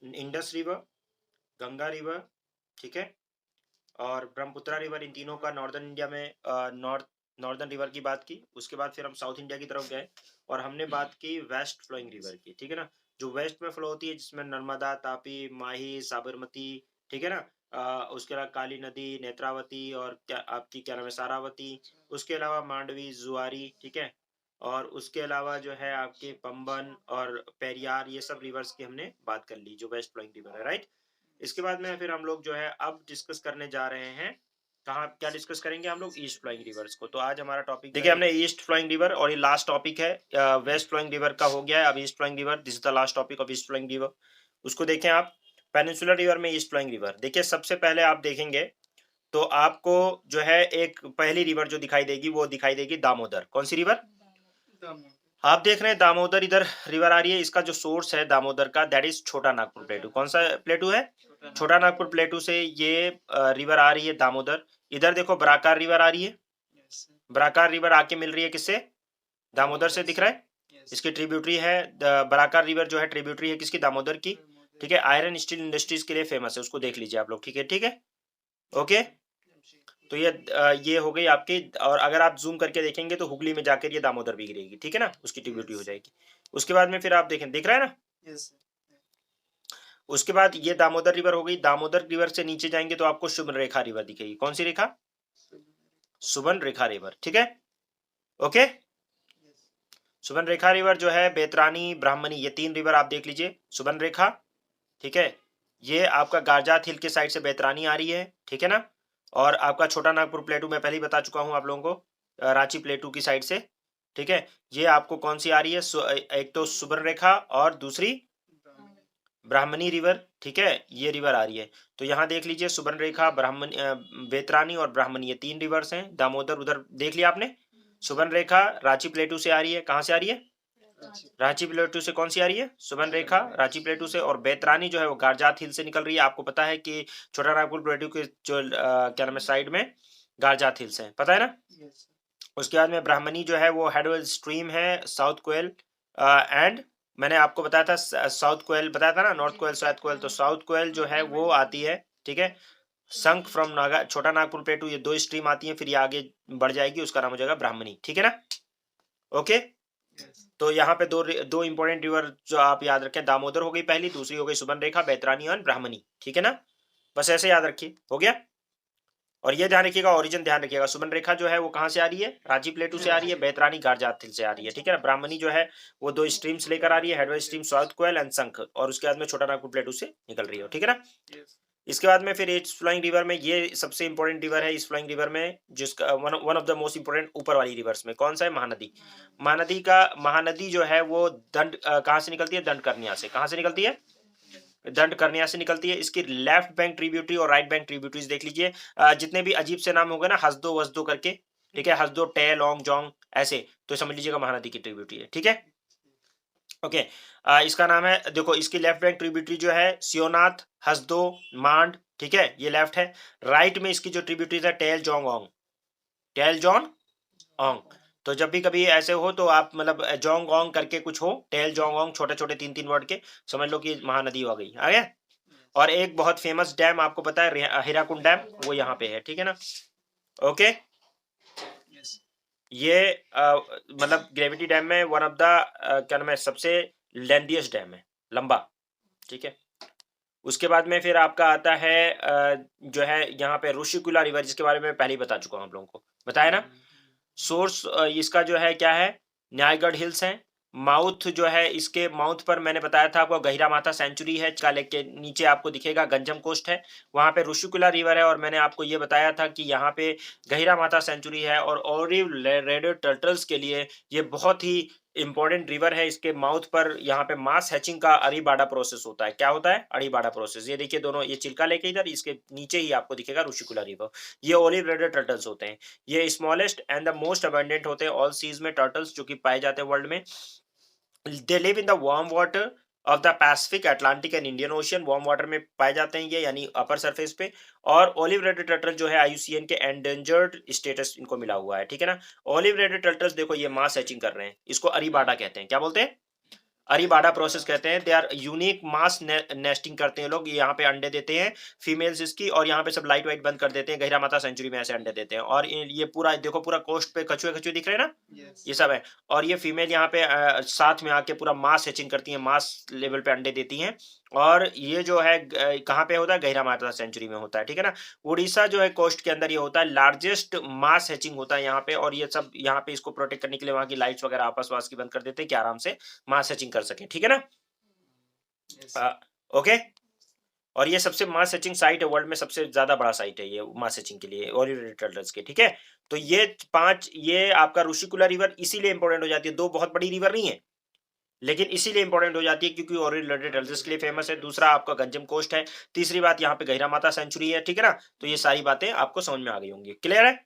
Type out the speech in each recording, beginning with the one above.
Indus river, Ganga river, ठीक है, और ब्रह्मपुत्रा रिवर, इन तीनों का नॉर्दर्न इंडिया में नॉर्दर्न रिवर की बात की। उसके बाद फिर हम साउथ इंडिया की तरफ गए और हमने बात की वेस्ट फ्लोइंग रिवर की, ठीक है ना, जो वेस्ट में फ्लो होती है, जिसमें नर्मदा, तापी, माही, साबरमती, ठीक है ना, उसके अलावा काली नदी, नेत्रावती और क्या आपकी क्या नाम है, सारावती, उसके अलावा मांडवी, जुआरी, ठीक है, और उसके अलावा जो है आपके पंबन और पेरियार, ये सब रिवर्स की हमने बात कर ली जो वेस्ट फ्लोइंग रिवर है, राइट। इसके बाद में फिर हम लोग जो है अब डिस्कस करने जा रहे हैं, कहाँ क्या डिस्कस करेंगे हम लोग, ईस्ट फ्लोइंग रिवर्स को। तो आज हमारा टॉपिक देखिए, हमने ईस्ट फ्लोइंग रिवर और ये लास्ट टॉपिक है, वेस्ट फ्लोइंग रिवर का हो गया है, अब east flowing river, this is the last topic of east flowing river. उसको देखें आप, पेनिनसुलर रिवर में ईस्ट फ्लोइंग रिवर देखिए, सबसे पहले आप देखेंगे तो आपको जो है एक पहली रिवर जो दिखाई देगी वो दिखाई देगी दामोदर। कौन सी रिवर? आप देख रहे हैं दामोदर, इधर रिवर आ रही है, इसका जो सोर्स है दामोदर का, दैट इज छोटा नागपुर प्लेटू। कौन सा प्लेटू है? छोटा नागपुर प्लेटू से ये रिवर आ रही है दामोदर। इधर देखो बराकार रिवर आ रही है, बराकार रिवर आके मिल रही है किससे? दामोदर से, दिख रहा है, इसकी ट्रिब्यूटरी है। बराकार रिवर जो है ट्रिब्यूटरी है किसकी? दामोदर की, ठीक है। आयरन स्टील इंडस्ट्रीज के लिए फेमस है, उसको देख लीजिए आप लोग, ठीक है, ठीक है, ओके। तो ये हो गई आपकी, और अगर आप जूम करके देखेंगे तो हुगली में जाकर ये दामोदर भी गिरेगी, ठीक है ना, उसकी ट्रिब्यूटरी हो जाएगी। उसके बाद में फिर आप देखें, दिख रहा है ना, उसके बाद ये दामोदर रिवर हो गई। दामोदर रिवर से नीचे जाएंगे तो आपको सुबर्ण रेखा रिवर दिखेगी। कौन सी रेखा? सुबर्ण रेखा रिवर, ठीक है, ओके। सुबर्ण रेखा रिवर जो है, बेतरानी, ब्राह्मणी, ये तीन रिवर आप देख लीजिए। सुबर्ण रेखा, ठीक है, ये आपका गारजात हिल के साइड से बेतरानी आ रही है, ठीक है ना, और आपका छोटा नागपुर प्लेटू मैं पहले ही बता चुका हूं आप लोगों को, रांची प्लेटू की साइड से, ठीक है। ये आपको कौन सी आ रही है? एक तो सुबर्ण रेखा और दूसरी ब्राह्मणी रिवर, ठीक है, ये रिवर आ रही है। तो यहाँ देख लीजिए, सुबर्ण रेखा, ब्राह्मणी, बेतरानी और ब्राह्मणी, ये तीन रिवर्स हैं। दामोदर उधर देख लिया आपने। सुबर्ण रेखा रांची प्लेटू से आ रही है, कहाँ से आ रही है? रांची प्लेटू से। कौन सी आ रही है? सुबर्ण रेखा रांची प्लेटू से। और बेतरानी जो है वो गारजात हिल से निकल रही है। आपको पता है कि छोटा नागपुर प्लेटू के जो क्या नाम है साइड में गारजात हिल्स है, पता है ना। उसके बाद में ब्राह्मणी जो है वो हेडवेल स्ट्रीम है, साउथ कोयल एंड मैंने आपको बताया था साउथ कोयल बताया था ना, नॉर्थ कोयल साउथ कोयल। तो साउथ कोयल जो है वो आती है, ठीक है, संख फ्रॉम नागा, छोटा नागपुर प्लेटू, ये दो स्ट्रीम आती है, फिर ये आगे बढ़ जाएगी, उसका नाम हो जाएगा ब्राह्मणी, ठीक है ना, ओके। तो यहाँ पे दो इंपॉर्टेंट रिवर जो आप याद रखें, दामोदर हो गई पहली, दूसरी हो गई सुबर्ण रेखा, बेतरानी और ब्राह्मणी, ठीक है ना, बस ऐसे याद रखिए, हो गया। और ये ध्यान रखिएगा, ओरिजिन ध्यान रखिएगा, सुबर्ण रेखा जो है वो कहाँ से आ रही है? रांची प्लेटू से आ रही है। बेतरानी गारजात हिल से आ रही है, ठीक है ना। ब्राह्मणी जो है वो दो स्ट्रीम्स लेकर आ रही है, हेडवेल स्ट्रीम साउथ कोयल एंड संख, और उसके बाद में छोटा नागपुर प्लेटू से निकल रही है, ठीक है ना। इसके बाद में फिर ईस्ट फ्लोइंग रिवर में, ये सबसे इंपॉर्टेंट रिवर है ईस्ट फ्लोइंग रिवर में, जिसका one of the most important ऊपर वाली रिवर्स में कौन सा है? महानदी। महानदी जो है वो कहाँ से निकलती है? दंडकर्णिया से। कहाँ से निकलती है? दंडकर्णिया से निकलती है। इसकी लेफ्ट बैंक ट्रिब्यूटरी और राइट बैंक ट्रिब्यूटरीज देख लीजिए। जितने भी अजीब से नाम होंगे ना, हसदो वसदो करके, ठीक है, हसदो, टे, लौंग, जोंग, ऐसे, तो समझ लीजिएगा महानदी की ट्रिब्यूटरी है, ठीक है, ओके। इसका नाम है, देखो इसकी लेफ्ट बैंक ट्रिब्यूटरी जो है सियोनाथ, हसदो, मांड, ठीक है, ये लेफ्ट है। राइट में इसकी जो ट्रिब्यूटरीज है टेल जोंग ओंग, टेल जॉन ओंग। तो जब भी कभी ऐसे हो तो आप मतलब जोंग ओंग करके कुछ हो, टेल जोंग ओंग, छोटे छोटे तीन तीन वर्ड के, समझ लो कि महानदी हो गई, आ गया। और एक बहुत फेमस डैम आपको पता है, हीराकुंड डैम, वो यहाँ पे है, ठीक है ना, ओके। ये मतलब ग्रेविटी डैम में वन ऑफ द क्या नाम है, सबसे लेंथीएस्ट डैम है, लंबा, ठीक है। उसके बाद में फिर आपका आता है जो है यहाँ पे ऋषिकुला रिवर, जिसके बारे में पहले ही बता चुका हूँ आप लोगों को, बताया ना। सोर्स इसका जो है क्या है? न्यायगढ़ हिल्स है। माउथ जो है, इसके माउथ पर मैंने बताया था आपको, गहिरा माथा सेंचुरी है, का लेक के नीचे आपको दिखेगा गंजम कोस्ट है, वहां पे ऋषिकुला रिवर है। और मैंने आपको ये बताया था कि यहाँ पे गहिरा माथा सेंचुरी है, और ओलिव रेडियो टर्टल्स के लिए ये बहुत ही इंपॉर्टेंट रिवर है। इसके माउथ पर यहाँ पे मास हैचिंग का अरीबाड़ा प्रोसेस होता है। क्या होता है? अरीबाड़ा प्रोसेस। ये देखिए दोनों, ये चिल्का लेके इधर, इसके नीचे ही आपको दिखेगा ऋषिकुला रिवर। ये ओलिव रेडियो टर्टल्स होते हैं। ये smallest and the most abundant होते हैं ऑल सीज में, टर्टल्स जो कि पाए जाते हैं वर्ल्ड में। They live in the warm water of the Pacific, Atlantic and Indian ocean. Warm water में पाए जाते हैं ये, यानी अपर सरफेस पे। और ओलिव रेड टर्टल जो है आईयूसीएन के एंडेंजर्ड स्टेटस इनको मिला हुआ है, ठीक है ना। ओलिव रेड टर्टल्स देखो ये मास हैचिंग कर रहे हैं, इसको अरीबाडा कहते हैं। क्या बोलते हैं? अरीबाडा प्रोसेस कहते हैं। They are unique mass nesting करते हैं लोग, यहाँ पे अंडे देते हैं फीमेल्स इसकी, और यहाँ पे सब लाइट वाइट बंद कर देते हैं, गहिरा माता सेंचुरी में ऐसे अंडे देते हैं। और ये पूरा देखो, पूरा कोस्ट पे कछुए कछुए दिख रहे हैं ना, ये सब है। और ये फीमेल यहाँ पे साथ में आके पूरा मास हैचिंग करती है, मास लेवल पे अंडे देती हैं। और ये जो है कहाँ पे होता है, गहिरा माता सेंचुरी में होता है, ठीक है ना। उड़ीसा जो है कोस्ट के अंदर ये होता है, लार्जेस्ट मास हैचिंग होता है यहाँ पे। और ये सब यहाँ पे इसको प्रोटेक्ट करने के लिए वहाँ की लाइट्स वगैरह आपस वास की बंद कर देते हैं कि आराम से मास हैचिंग कर सके, ठीक है ना। ओके। और ये सबसे मास हैचिंग साइट है, वर्ल्ड में सबसे ज्यादा बड़ा साइट है ये मास हैचिंग के लिए ओरिएंटेड टर्टल्स के, ठीक है। तो ये 5, ये आपका ऋषिकुला रिवर इसीलिए इंपॉर्टेंट हो जाती है, 2 बहुत बड़ी रिवर नहीं है लेकिन इसीलिए इंपॉर्टेंट हो जाती है क्योंकि ओरिएंटेड टर्टल्स के लिए फेमस है। दूसरा आपका गंजम कोस्ट है, तीसरी बात यहाँ पे गहिरा माता सेंचुरी है, ठीक है ना। तो ये सारी बातें आपको समझ में आ गई होंगी, क्लियर है।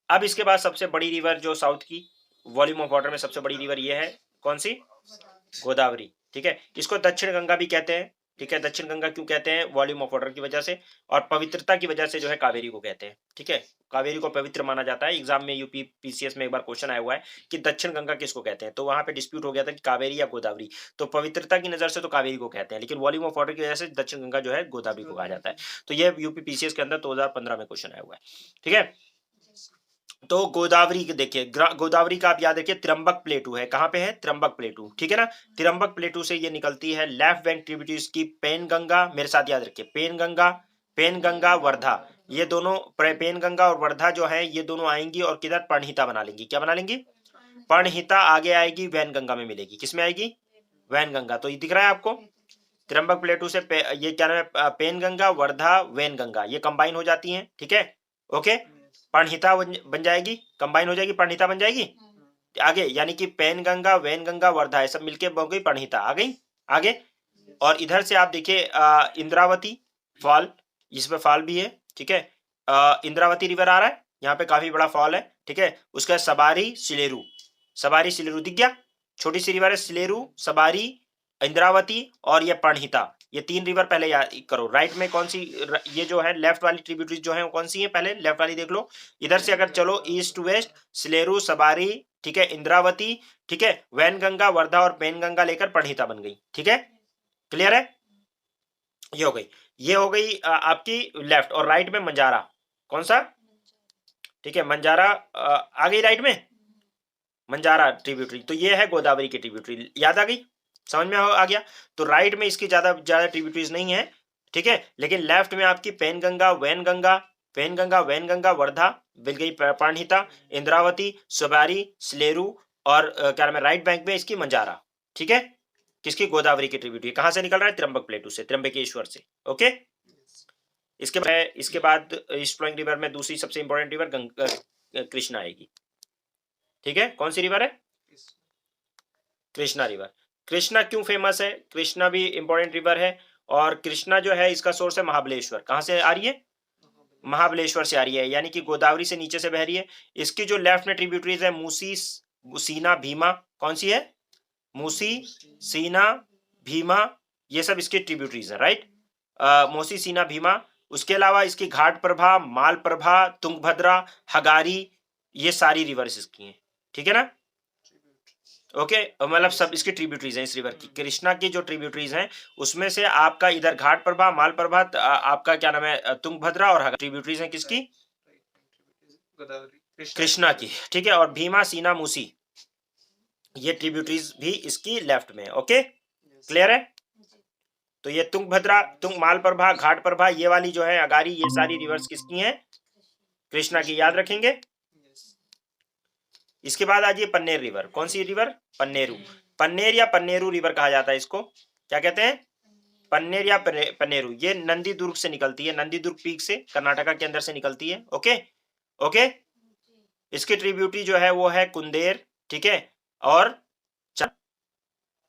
अब इसके बाद सबसे बड़ी रिवर जो साउथ की वॉल्यूम ऑफ वाटर में सबसे बड़ी रिवर ये है, कौन सी, गोदावरी, ठीक है। इसको दक्षिण गंगा भी कहते हैं, ठीक है। दक्षिण गंगा क्यों कहते हैं, वॉल्यूम ऑफ वाटर की वजह से, और पवित्रता की वजह से जो है कावेरी को कहते हैं, ठीक है। कावेरी को पवित्र माना जाता है। एग्जाम में यूपी पीसीएस में एक बार क्वेश्चन आया हुआ है कि दक्षिण गंगा किसको कहते हैं, तो वहां पे डिस्प्यूट हो गया था कि कावेरी या गोदावरी। तो पवित्रता की नजर से तो कावेरी को कहते हैं, लेकिन वॉल्यूम ऑफ वाटर की वजह से दक्षिण गंगा जो है गोदावरी को कहा जाता है। तो ये यूपी पीसीएस के अंदर 2015 में क्वेश्चन आया हुआ है, ठीक है। तो गोदावरी के देखिए, गोदावरी का आप याद रखिए त्र्यंबक प्लेटू है, कहां पे है, त्र्यंबक प्लेटू, ठीक है ना। त्र्यंबक प्लेटू से ये निकलती है लेफ्ट बैंक ट्रिब्यूटरीज की पेन गंगा, मेरे साथ याद रखिए पेन गंगा वर्धा, ये दोनों पेन गंगा और वर्धा जो है ये दोनों आएंगी और किधर, पर्णहिता बना लेंगी, क्या बना लेंगी, पर्णहिता आगे आएगी वैन गंगा में मिलेगी, किसमें आएगी, वैन गंगा। तो ये दिख रहा है आपको, त्र्यंबक प्लेटू से ये क्या नाम है, पेन गंगा वर्धा वैन गंगा, ये कंबाइन हो जाती हैं, ठीक है। ओके, पर्णहिता बन जाएगी, कंबाइन हो जाएगी, पर्णहिता बन जाएगी आगे, यानी कि पेन गंगा वैन गंगा वर्धा ये सब मिलके हो गई पर्णहिता, आ गई आगे। और इधर से आप देखिए इंद्रावती फॉल, इसमें फॉल भी है, ठीक है। इंद्रावती रिवर आ रहा है यहाँ पे, काफी बड़ा फॉल है, ठीक है। उसका सबारी सिलेरू दिख गया, छोटी सी रिवर है सिलेरू, सबारी, इंद्रावती और ये पर्णहिता, ये 3 रिवर पहले याद करो। राइट में कौन सी, ये जो है लेफ्ट वाली ट्रिब्यूटरीज जो है वो कौन सी है, पहले लेफ्ट वाली देख लो। इधर से अगर चलो ईस्ट टू वेस्ट, सिलेरू, सबारी, ठीक है, इंद्रावती, ठीक है, वैन गंगा, वर्धा और पेन गंगा लेकर पर्णहिता बन गई, ठीक है, क्लियर है। ये हो गई आपकी लेफ्ट, और राइट में मंजारा, कौन सा, ठीक है, मंजारा आ गई राइट में, मंजारा ट्रिब्यूटरी, तो ये है गोदावरी की ट्रिब्यूटरी, याद आ गई, समझ में आ गया। तो राइट में इसकी ज्यादा ट्रिब्यूटरीज नहीं है, ठीक है, लेकिन लेफ्ट में आपकी पेन गंगा वैन गंगा वर्धा मिल गई, पर्णहिता, इंद्रावती, सबारी, स्लेरू, और क्या नाम है राइट बैंक में इसकी मंजारा, ठीक है, किसकी, गोदावरी की ट्रिब्यूटरी। कहां से निकल रहा है, त्र्यंबक प्लेटू से, त्र्यंबकेश्वर से, ओके। इसके बाद ईस्ट फ्लोइंग रिवर में दूसरी सबसे इंपॉर्टेंट रिवर कृष्णा आएगी, ठीक है। कौन सी रिवर है, कृष्णा रिवर। कृष्णा क्यों फेमस है, कृष्णा भी इंपॉर्टेंट रिवर है, और कृष्णा जो है इसका सोर्स है महाबलेश्वर, कहां से आ रही है, महाबलेश्वर से आ रही है, यानी कि गोदावरी से नीचे से बह रही है। इसकी जो लेफ्ट में ट्रिब्यूटरीज है, मूसी, सीना, भीमा, कौन सी है, मूसी, सीना, भीमा, ये सब इसकी ट्रिब्यूटरीज है, राइट, मूसी, सीना, भीमा। उसके अलावा इसकी घाट प्रभा, माल प्रभा, तुंगभद्रा, हगारी, ये सारी रिवर्स इसकी हैं, ठीक है ना। ओके, मतलब सब इसकी ट्रिब्यूटरीज हैं इस रिवर की। कृष्णा की जो ट्रिब्यूटरीज हैं उसमें से आपका इधर घाट प्रभा, माल प्रभा, आपका क्या नाम है, तुंगभद्रा और ट्रिब्यूटरीज हैं किसकी, कृष्णा की, ठीक है। और भीमा, सीना, मूसी, ये ट्रिब्यूटरीज भी इसकी लेफ्ट में, ओके, क्लियर है। तो ये तुंगभद्रा, माल प्रभा, घाट प्रभा, ये वाली जो है अगारी, ये सारी रिवर्स किसकी हैं, कृष्णा की, याद रखेंगे। इसके बाद आ जाइए पन्नेर रिवर, कौन सी रिवर, पन्नेर या पन्नेरू रिवर कहा जाता है इसको, क्या कहते हैं, पन्नेर या पन्नेरू। ये नंदी दुर्ग से निकलती है, नंदी दुर्ग पीक से, कर्नाटका के अंदर से निकलती है, ओके ओके। इसकी ट्रिब्यूटरी जो है वो है कुंदेर, ठीक है, और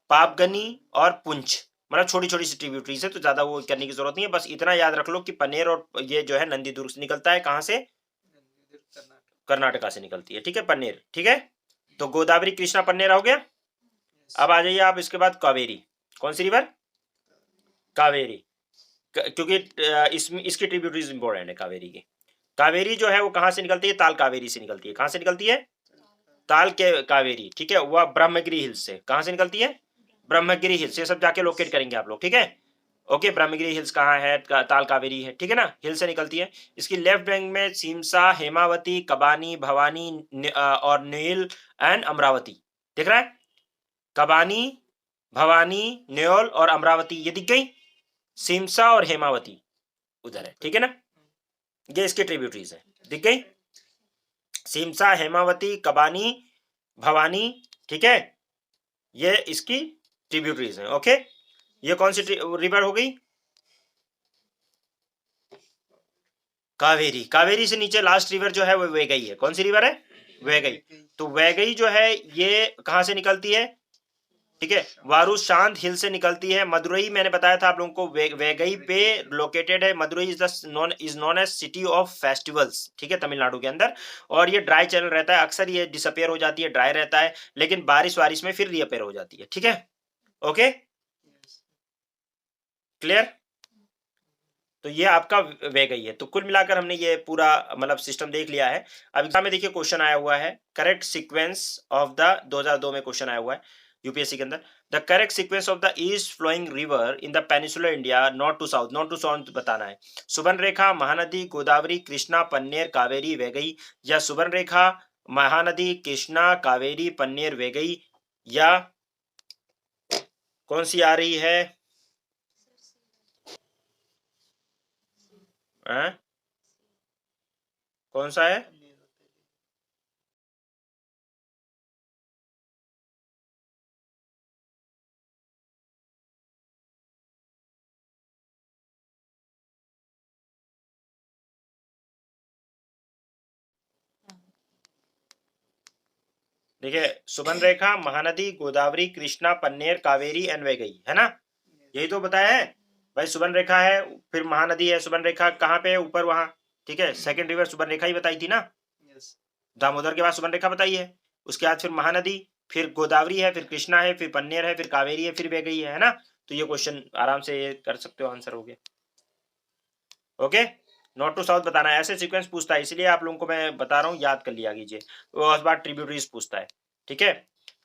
पापगनी और पुंछ, मतलब छोटी छोटी सी ट्रिब्यूटरीज है, तो ज्यादा वो करने की जरूरत नहीं है, बस इतना याद रख लो कि पन्नेर और ये जो है नंदी दुर्ग से निकलता है, कहां से, कर्नाटका से निकलती है, ठीक है, पन्नेर, ठीक है। तो गोदावरी, कृष्णा, पन्नेर हो गया। अब आ जाइए आप इसके बाद कावेरी, कौन सी रिवर, कावेरी, क्योंकि इसकी ट्रिब्यूटरीज इंपॉर्टेंट है कावेरी की। कावेरी जो है वो कहां से निकलती है, ताल कावेरी से निकलती है, कहां से निकलती है, ताल के कावेरी, ठीक है, वह ब्रह्मगिरी हिल्स से, कहां से निकलती है, ब्रह्मगिरी हिल्स, ये सब जाके लोकेट करेंगे आप लोग, ठीक है। ओके, ब्रह्मगिरी हिल्स कहाँ है, ताल कावेरी है, ठीक है ना, हिल से निकलती है। इसकी लेफ्ट बैंक में सीमसा, हेमावती, कबानी, भवानी और नील एंड अमरावती दिख रहा है। कबानी, भवानी, न्योल और अमरावती ये दिख गई। सीमसा और हेमावती उधर है, ठीक है ना, ये इसके ट्रिब्यूटरीज है, दिख गई। सीमसा, हेमावती, कबानी, भवानी, ठीक है, ये इसकी ट्रिब्यूटरीज हैं। ओके, ये कौन सी रिवर हो गई, कावेरी। कावेरी से नीचे लास्ट रिवर जो है वो वैगई है। कौन सी रिवर है, वैगई। तो वैगई जो है ये कहां से निकलती है, ठीक है, वारू शांत हिल से निकलती है। मदुरई मैंने बताया था आप लोगों को, वैगई पे लोकेटेड है। Madurai is known as city of festivals, ठीक है, तमिलनाडु के अंदर। और ये ड्राई चैनल रहता है, अक्सर ये डिसअपेयर हो जाती है, ड्राई रहता है, लेकिन बारिश वारिश में फिर रीअपेयर हो जाती है, ठीक है। Okay, clear. तो ये आपका वैगई है। तो कुल मिलाकर हमने ये पूरा मतलब सिस्टम देख लिया है। अब एग्जाम में देखिए क्वेश्चन आया हुआ है, करेक्ट सीक्वेंस ऑफ द 2002 में क्वेश्चन आया हुआ है यूपीएससी के अंदर। The correct sequence of the east flowing river in the peninsular India, north to south, north to south बताना है। सुबर्णरेखा, महानदी, गोदावरी, कृष्णा, पन्नेर, कावेरी, वैगई, या सुबर्णरेखा, महानदी, कृष्णा, कावेरी, पन्नेर, वैगई, या कौन सी आ रही है, कौन सा है, देखिए सुबर्णरेखा, महानदी, गोदावरी, कृष्णा, पन्नेर, कावेरी एंड वैगई, है ना, यही तो बताया है भाई। सुबर्णरेखा है, फिर महानदी है। सुबर्णरेखा कहाँ पे है, ऊपर वहां, ठीक है, सेकंड रिवर सुबर्णरेखा ही बताई थी ना। दामोदर के बाद सुबर्णरेखा बताई है, उसके बाद फिर महानदी, फिर गोदावरी है, फिर कृष्णा है, फिर पन्नेर है, फिर कावेरी है, फिर वैगई है ना। तो ये क्वेश्चन आराम से ये कर सकते हो, आंसर हो गया। ओके, नॉर्थ टू साउथ बताना है, ऐसे सीक्वेंस पूछता है, इसलिए आप लोगों को मैं बता रहा हूँ, याद कर लिया कीजिए। उस बार ट्रिब्यूटरीज पूछता है, ठीक है।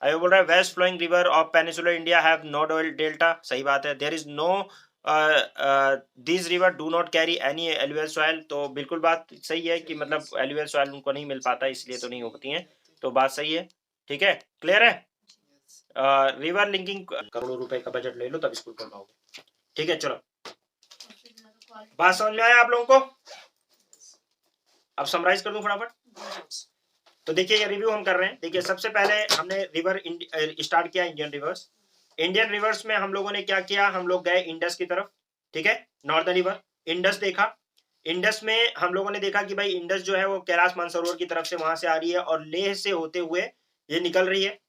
अभी बोल रहा है west flowing river of peninsular India have no delta, सही बात है। There is no this river do not carry any alluvial soil, तो बिल्कुल बात सही है कि मतलब एलुवियल सॉइल उनको नहीं मिल पाता, इसलिए तो नहीं होती है, तो बात सही है, ठीक है, क्लियर है। रिवर लिंकिंग, करोड़ों रुपए का बजट ले लो तब स्कूल खोल पाओगे, ठीक है। चलो, बात समझ में आया आप लोगों को। अब समराइज कर दूं फटाफट। तो देखिए ये रिव्यू हम कर रहे हैं। देखिए सबसे पहले हमने रिवर स्टार्ट किया, इंडियन रिवर्स। इंडियन रिवर्स में हम लोगों ने क्या किया, हम लोग गए इंडस की तरफ, ठीक है, नॉर्दर्न रिवर, इंडस देखा। इंडस में हम लोगों ने देखा कि भाई इंडस जो है वो कैलाश मानसरोवर की तरफ से वहां से आ रही है और लेह से होते हुए ये निकल रही है,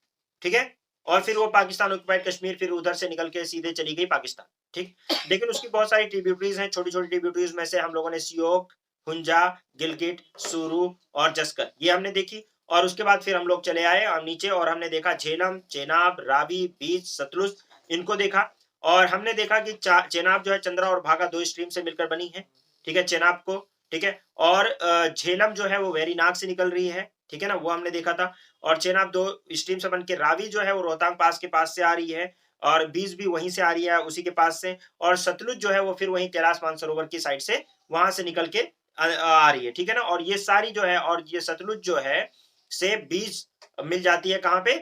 ठीक है। और फिर वो पाकिस्तान ऑक्युपाइड कश्मीर, फिर उधर से निकल के सीधे चली गई पाकिस्तान, ठीक। लेकिन उसकी बहुत सारी ट्रिब्यूटरीज हैं, छोटी छोटी ट्रिब्यूटरीज में से हम लोगों ने सियोक, हुंजा, गिलगिट, सुरू और जस्कर ये हमने देखी। और उसके बाद फिर हम लोग चले आए और नीचे, और हमने देखा झेलम, चेनाब, रावी, बीच, सतलुज, इनको देखा। और हमने देखा कि चेनाब जो है चंद्रा और भागा दो स्ट्रीम से मिलकर बनी है, ठीक है, चेनाब को, ठीक है। और झेलम जो है वो वेरीनाग से निकल रही है, ठीक है ना, वो हमने देखा था। और चेनाब दो स्ट्रीम से बनके, रावी जो है वो रोहतांग पास के पास से आ रही है, और बीज भी वहीं से आ रही है, उसी के पास से। और सतलुज जो है वो फिर वहीं कैलाश मानसरोवर की साइड से वहां से निकल के आ रही है, ठीक है ना। और ये सारी जो है, और ये सतलुज जो है से बीज मिल जाती है कहाँ पे,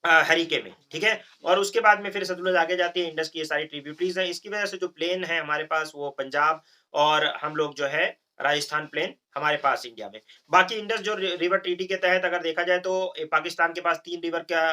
हरिके में, ठीक है। और उसके बाद में फिर सतलुज आगे जाती है, इंडस की ये सारी ट्रिब्यूटरीज है। इसकी वजह से जो प्लेन है हमारे पास वो पंजाब और हम लोग जो है राजस्थान प्लेन हमारे पास इंडिया में। बाकी इंडस जो रिवर ट्रीटी के तहत अगर देखा जाए तो पाकिस्तान के पास 3 रिवर का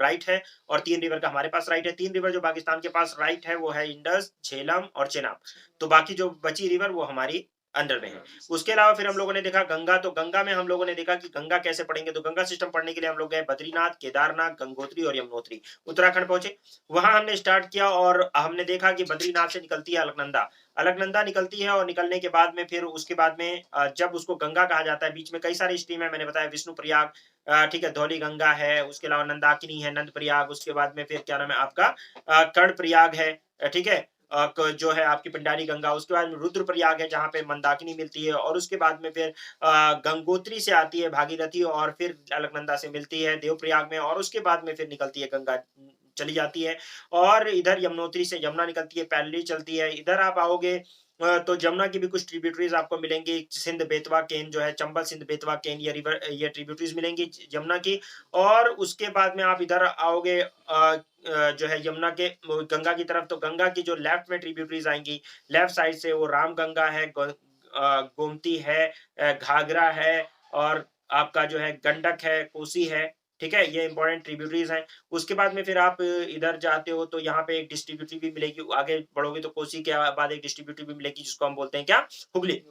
राइट है और 3 रिवर का हमारे पास राइट है। 3 रिवर जो पाकिस्तान के पास राइट है वो है इंडस, झेलम और चेनाब। तो बाकी जो बची रिवर वो हमारी अंडर में है। उसके अलावा फिर हम लोगों ने देखा गंगा। तो गंगा में हम लोगों ने देखा कि गंगा कैसे पढ़ेंगे, तो गंगा सिस्टम पढ़ने के लिए हम लोग गए बद्रीनाथ, केदारनाथ, गंगोत्री और यमुनोत्री, उत्तराखंड पहुंचे। वहां हमने स्टार्ट किया और हमने देखा कि बद्रीनाथ से निकलती है अलकनंदा। अलकनंदा निकलती है और निकलने के बाद में फिर उसके बाद में जब उसको गंगा कहा जाता है, बीच में कई सारी स्ट्रीम है, मैंने बताया विष्णु प्रयाग, ठीक है, धौली गंगा है, उसके अलावा नंदाकिनी है, नंद प्रयाग, उसके बाद में फिर क्या नाम है आपका कर्ण प्रयाग है, ठीक है, जो है आपकी पिंडारी गंगा। उसके बाद में रुद्र प्रयाग है जहाँ पे मंदाकिनी मिलती है। और उसके बाद में फिर गंगोत्री से आती है भागीरथी और फिर अलकनंदा से मिलती है देवप्रयाग में। और उसके बाद में फिर निकलती है गंगा, चली जाती है। और इधर यमुनोत्री से यमुना निकलती है, पैरेलली चलती है। इधर आप आओगे तो जमुना की भी कुछ ट्रिब्यूटरीज आपको मिलेंगी। सिंध बेतवा केन जो है, चंबल सिंध बेतवा केन, ये रिवर, ये ट्रिब्यूटरीज मिलेंगी यमुना की। और उसके बाद में आप इधर आओगे जो है यमुना के गंगा की तरफ, तो गंगा की जो लेफ्ट में ट्रिब्यूटरीज आएंगी, लेफ्ट साइड से, वो राम गंगा है, गोमती है, घाघरा है, और आपका जो है गंडक है, कोसी है। ठीक है, ये इंपॉर्टेंट ट्रिब्यूटरीज हैं। उसके बाद में फिर आप इधर जाते हो तो यहाँ पे एक डिस्ट्रीब्यूटरी भी मिलेगी। आगे बढ़ोगे तो कोसी के बाद एक डिस्ट्रीब्यूटरी भी मिलेगी, जिसको हम बोलते हैं क्या, हुगली।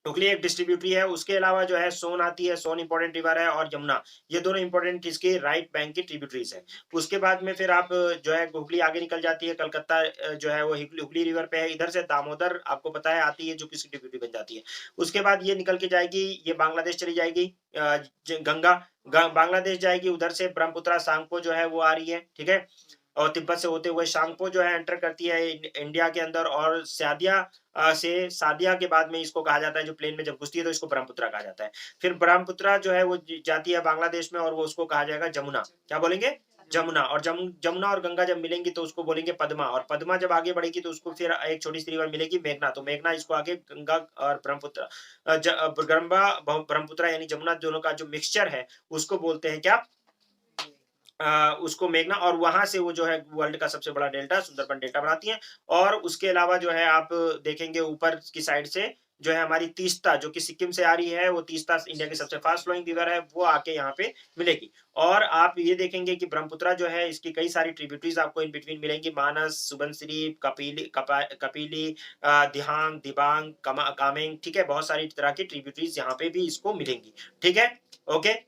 हुगली एक डिस्ट्रीब्यूटरी है। उसके अलावा जो है सोन आती है, सोन इंपॉर्टेंट रिवर है, और यमुना, ये दोनों इंपॉर्टेंट इसके राइट बैंक की ट्रिब्यूटरीज है। उसके बाद में फिर आप जो है हुगली आगे निकल जाती है, कलकत्ता जो है वो हुगली हुगली रिवर पे है। इधर से दामोदर आपको पता है आती है, जो किसी ट्रिब्यूटरी बन जाती है। उसके बाद ये निकल के जाएगी, ये बांग्लादेश चली जाएगी, गंगा बांग्लादेश जाएगी। उधर से ब्रह्मपुत्रा सांगपो जो है वो आ रही है, ठीक है। और तिब्बत से होते हुए सांगपो जो है एंटर करती है इंडिया के अंदर, और से सादिया के बाद में इसको कहा जाता है, जो प्लेन में जब घुसती है तो इसको ब्रह्मपुत्रा कहा जाता है। फिर ब्रह्मपुत्रा जो है वो जाती है बांग्लादेश में, और वो उसको कहा जाएगा जमुना। क्या बोलेंगे, जमुना। और जमुना और गंगा जब मिलेंगी तो उसको बोलेंगे पद्मा। और पद्मा जब आगे बढ़ेगी तो उसको फिर एक छोटी सी रिवर मिलेगी, मेघना। तो मेघना इसको आगे गंगा और ब्रह्मपुत्र गंगा ब्रह्मपुत्र यानी जमुना, दोनों का जो मिक्सचर है उसको बोलते हैं क्या, उसको मेघना। और वहां से वो जो है वर्ल्ड का सबसे बड़ा डेल्टा सुंदरबन डेल्टा बनाती है। और उसके अलावा जो है आप देखेंगे ऊपर की साइड से जो है हमारी तीस्ता, जो कि सिक्किम से आ रही है, वो तीस्ता इंडिया की सबसे फास्ट फ्लोइंग रिवर है, वो आके यहाँ पे मिलेगी। और आप ये देखेंगे कि ब्रह्मपुत्रा जो है इसकी कई सारी ट्रिब्यूटरीज आपको इन बिटवीन मिलेंगी, मानस, सुबनसिरी, कपिली, दिहांग, दिबांग, कामेंग, ठीक है। बहुत सारी तरह की ट्रिब्यूटरीज यहाँ पे भी इसको मिलेंगी, ठीक है। ओके।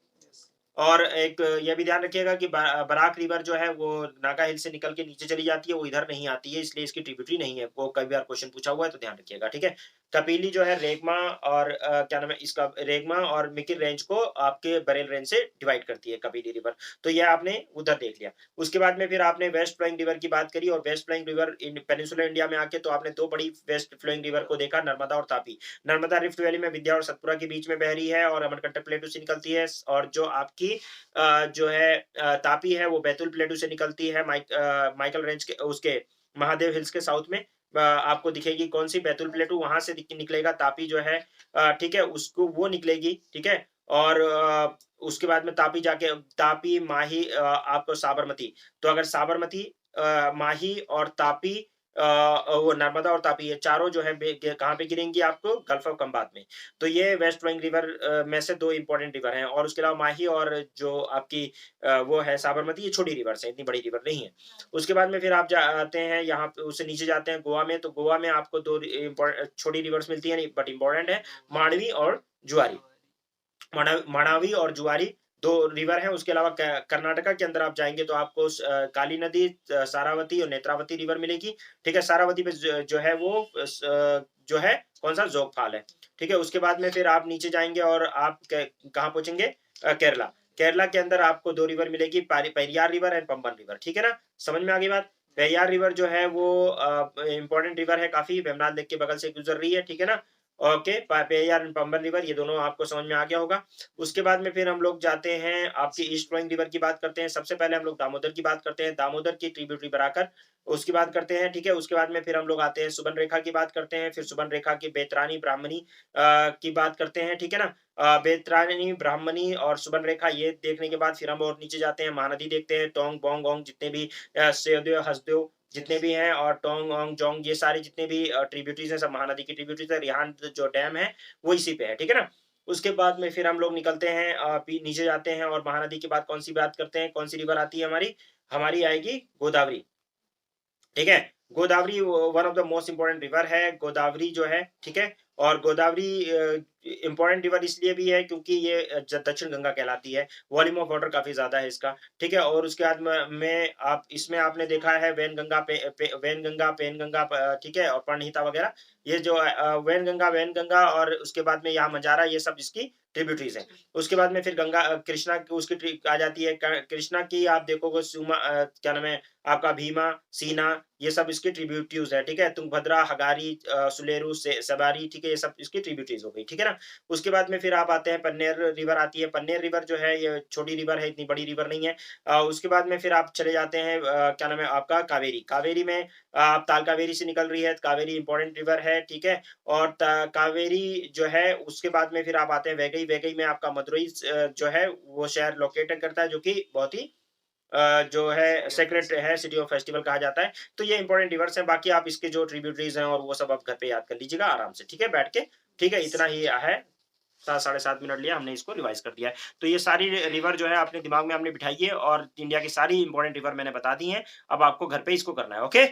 और एक ये भी ध्यान रखिएगा कि बराक रिवर जो है वो नागा हिल से निकल के नीचे चली जाती है, वो इधर नहीं आती है, इसलिए इसकी ट्रिब्यूटरी नहीं है। वो कई बार क्वेश्चन पूछा हुआ है तो ध्यान रखिएगा, ठीक है। कपिली जो है रेगमा और क्या नाम है इसका, रेगमा और मिकिर रेंज को आपके बरेल रेंज से डिवाइड करती है कपिली रिवर। तो ये आपने उधर देख लिया। उसके बाद में फिर आपने वेस्ट फ्लोइंग रिवर की बात करी, और west flowing river in peninsular India में आके तो आपने दो बड़ी वेस्ट फ्लोइंग रिवर को देखा, नर्मदा और तापी। नर्मदा रिफ्ट वैली में विंध्या और सतपुरा के बीच में बह रही है, और अमरकंटक प्लेटू से निकलती है। और जो आपकी जो है तापी है वो बैतुल प्लेटू से निकलती है, माइकल रेंज के उसके महादेव हिल्स के साउथ में। आपको दिखेगी कौन सी, बैतुल प्लेटू, वहां से निकलेगा तापी जो है, ठीक है, उसको वो निकलेगी, ठीक है। और उसके बाद में तापी जाके तापी, माही, आपको साबरमती। तो अगर साबरमती, माही और तापी, वो नर्मदा और तापी, ये चारों जो है कहाँ पे गिरेंगी आपको, गल्फ ऑफ खंबात में। तो ये वेस्ट फ्लोइंग रिवर में से दो इंपॉर्टेंट रिवर हैं। और उसके अलावा माही और जो आपकी वो है साबरमती, ये छोटी रिवर है, इतनी बड़ी रिवर नहीं है। उसके बाद में फिर आप आते हैं यहाँ पे, उससे नीचे जाते हैं गोवा में। तो गोवा में आपको दो छोटी रिवर्स मिलती है, बट इंपॉर्टेंट है, मांडवी और जुआरी। मनावी और जुआरी दो रिवर हैं। उसके अलावा कर्नाटका के अंदर आप जाएंगे तो आपको काली नदी, सारावती और नेत्रावती रिवर मिलेगी, ठीक है। सारावती पे जो है वो जो है कौन सा, जोग फाल है, ठीक है। उसके बाद में फिर आप नीचे जाएंगे और आप कहाँ पहुंचेंगे, केरला। केरला के अंदर आपको दो रिवर मिलेगी, Periyar river and Pamban river, ठीक है ना। समझ में आ गई बात। पेरियार रिवर जो है वो इंपॉर्टेंट रिवर है काफी, वेमनाथ लेक के बगल से गुजर रही है, ठीक है ना। Okay, Periyar and Pamban river, ये दोनों आपको समझ में आ गया होगा। उसके बाद में फिर हम लोग जाते हैं आपकी ईस्ट फ्लोइंग रिवर की बात करते हैं। सबसे पहले हम लोग दामोदर की बात करते हैं, दामोदर की ट्रिब्यूटरी बनाकर उसकी बात करते हैं, ठीक है। उसके बाद में फिर हम लोग आते हैं सुबन रेखा की बात करते हैं, फिर सुबन रेखा की बेतरानी ब्राह्मणी की बात करते हैं, ठीक है ना। बेतरानी, ब्राह्मणी और सुबन रेखा, ये देखने के बाद फिर हम और नीचे जाते हैं, महानदी देखते हैं, टोंग बोंग ओंग, जितने भी सेहदेव हसदेव जितने भी हैं, और टोंग ओंग जोंग, ये सारे जितने भी ट्रिब्यूटरीज हैं सब महानदी की ट्रिब्यूटरीज है। रिहान जो डैम है वो इसी पे है, ठीक है ना। उसके बाद में फिर हम लोग निकलते हैं, नीचे जाते हैं, और महानदी के बाद कौन सी बात करते हैं, कौन सी रिवर आती है हमारी, हमारी आएगी गोदावरी, ठीक है। Godavari one of the most important river है, गोदावरी जो है, ठीक है। और गोदावरी इंपॉर्टेंट रिवर इसलिए भी है क्योंकि ये दक्षिण गंगा कहलाती है, वॉल्यूम ऑफ वाटर काफी ज्यादा है इसका, ठीक है। और उसके बाद में आप इसमें आपने देखा है Wainganga, Wainganga, Penganga, ठीक है, और प्रणहिता वगैरह, ये जो वैन गंगा और उसके बाद में यहाँ मंजारा, ये सब इसकी ट्रिब्यूटरीज है। उसके बाद में फिर गंगा कृष्णा उसकी आ जाती है, कृष्णा की आप देखोगे सुमा, क्या नाम है आपका, भीमा, सीना, ये सब इसकी ट्रिब्यूटरीज है, ठीक है। तुंगभद्रा, हगारी, सुलेरु, सबारी, ठीक है, ये सब इसकी ट्रिब्यूटरीज हो गई, ठीक है ना। ना। उसके बाद में फिर आप आते हैं पन्नेर रिवर आती है। पन्नेर रिवर जो है ये छोटी रिवर है, इतनी बड़ी रिवर नहीं है। उसके बाद में फिर आप चले जाते हैं क्या नाम है आपका कावेरी। कावेरी में आप तालकावेरी से निकल रही है, कावेरी इंपॉर्टेंट रिवर है, ठीक है? और कावेरी जो है उसके बाद में फिर आप आते हैं वैगई। वैगई में आपका मदुरई जो है वो शहर लोकेटेड करता है, जो कि बहुत ही जो है सिटी ऑफ सेक्रेट है, फेस्टिवल। सिटी ऑफ फेस्टिवल कहा जाता है। तो ये इंपॉर्टेंट रिवर्स हैं, बाकी आप इसके जो ट्रिब्यूटरीज़ हैं और वो सब आप घर पे याद कर लीजिएगा आराम से, ठीक है? बैठ के, ठीक है? यस। इतना ही है, 7 साढ़े 7 मिनट लिया, हमने इसको रिवाइज़ कर दिया है। तो ये सारी रिवर जो है अपने दिमाग में आपने बिठाई है और इंडिया की सारी इंपॉर्टेंट रिवर मैंने बता दी हैं। अब आपको घर पे इसको करना है, ओके?